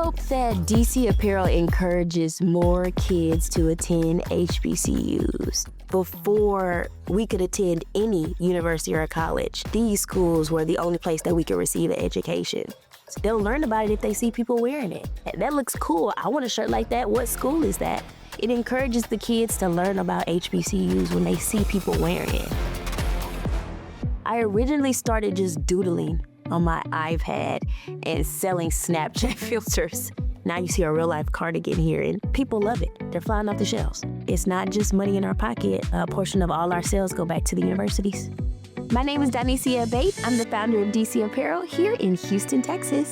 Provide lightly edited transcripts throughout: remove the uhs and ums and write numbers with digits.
hope that DC Apparel encourages more kids to attend HBCUs. Before we could attend any university or college, these schools were the only place that we could receive an education. So they'll learn about it if they see people wearing it. That looks cool. I want a shirt like that. What school is that? It encourages the kids to learn about HBCUs when they see people wearing it. I originally started just doodling on my iPad and selling Snapchat filters. Now you see a real life cardigan here and people love it. They're flying off the shelves. It's not just money in our pocket. A portion of all our sales go back to the universities. My name is Donecia Abate. I'm the founder of DC Apparel here in Houston, Texas.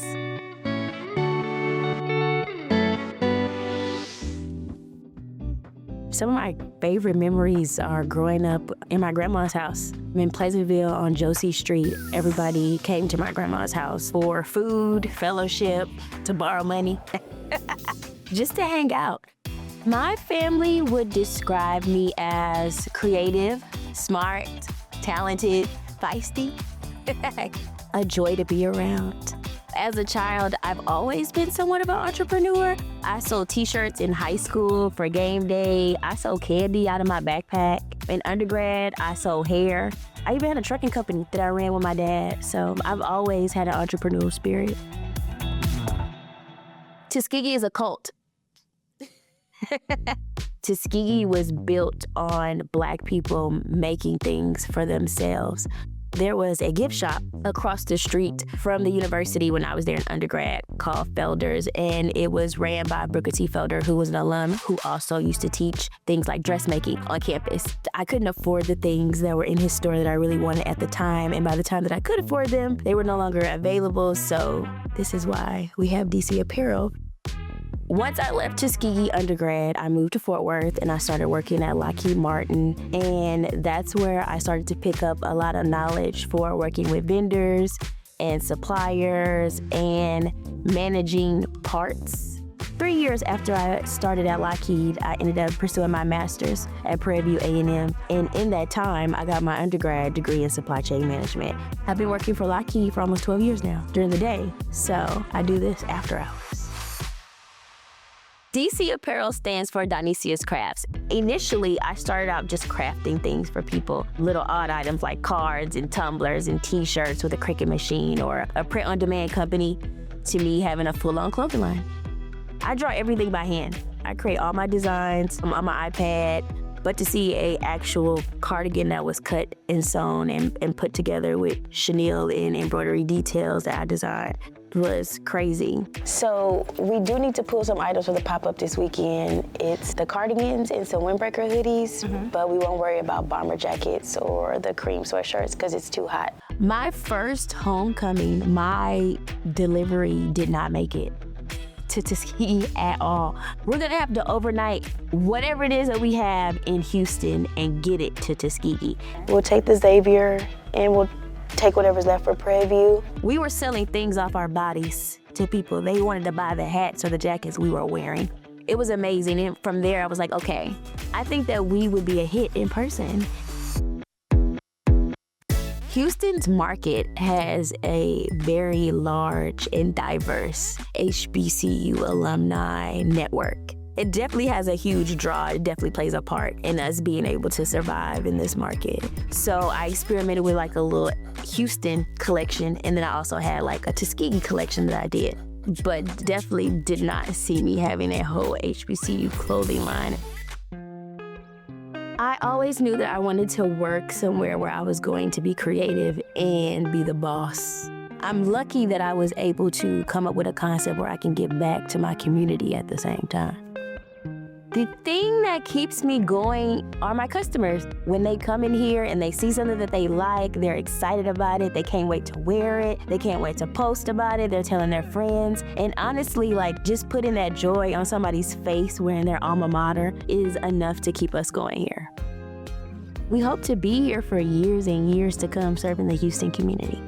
Some of my favorite memories are growing up in my grandma's house. In Pleasantville on Josie Street, everybody came to my grandma's house for food, fellowship, to borrow money, just to hang out. My family would describe me as creative, smart, talented, feisty, a joy to be around. As a child, I've always been somewhat of an entrepreneur. I sold t-shirts in high school for game day. I sold candy out of my backpack. In undergrad, I sold hair. I even had a trucking company that I ran with my dad. So I've always had an entrepreneurial spirit. Tuskegee is a cult. Tuskegee was built on Black people making things for themselves. There was a gift shop across the street from the university when I was there in undergrad called Felder's, and it was ran by Booker T. Felder, who was an alum who also used to teach things like dressmaking on campus. I couldn't afford the things that were in his store that I really wanted at the time, and by the time that I could afford them, they were no longer available, so this is why we have DC Apparel. Once I left Tuskegee undergrad, I moved to Fort Worth and I started working at Lockheed Martin. And that's where I started to pick up a lot of knowledge for working with vendors and suppliers and managing parts. 3 years after I started at Lockheed, I ended up pursuing my master's at Prairie View A&M. And in that time, I got my undergrad degree in supply chain management. I've been working for Lockheed for almost 12 years now during the day. So I do this after hours. DC Apparel stands for Donecia's Crafts. Initially, I started out just crafting things for people, little odd items like cards and tumblers and t-shirts with a Cricut machine, or a print-on-demand company, to me having a full-on clothing line. I draw everything by hand. I create all my designs on my iPad, but to see an actual cardigan that was cut and sewn and put together with chenille and embroidery details that I designed was crazy. So we do need to pull some items for the pop-up this weekend. It's the cardigans and some windbreaker hoodies, but we won't worry about bomber jackets or the cream sweatshirts because it's too hot. My first homecoming, my delivery did not make it to Tuskegee at all. We're gonna have to overnight whatever it is that we have in Houston and get it to Tuskegee. We'll take the Xavier and we'll take whatever's left for Prairie View. We were selling things off our bodies to people. They wanted to buy the hats or the jackets we were wearing. It was amazing. And from there, I was like, okay, I think that we would be a hit in person. Houston's market has a very large and diverse HBCU alumni network. It definitely has a huge draw. It definitely plays a part in us being able to survive in this market. So I experimented with like a little Houston collection, and then I also had like a Tuskegee collection that I did, but definitely did not see me having a whole HBCU clothing line. I always knew that I wanted to work somewhere where I was going to be creative and be the boss. I'm lucky that I was able to come up with a concept where I can give back to my community at the same time. The thing that keeps me going are my customers. When they come in here and they see something that they like, they're excited about it, they can't wait to wear it, they can't wait to post about it, they're telling their friends. And honestly, like just putting that joy on somebody's face wearing their alma mater is enough to keep us going here. We hope to be here for years and years to come serving the Houston community.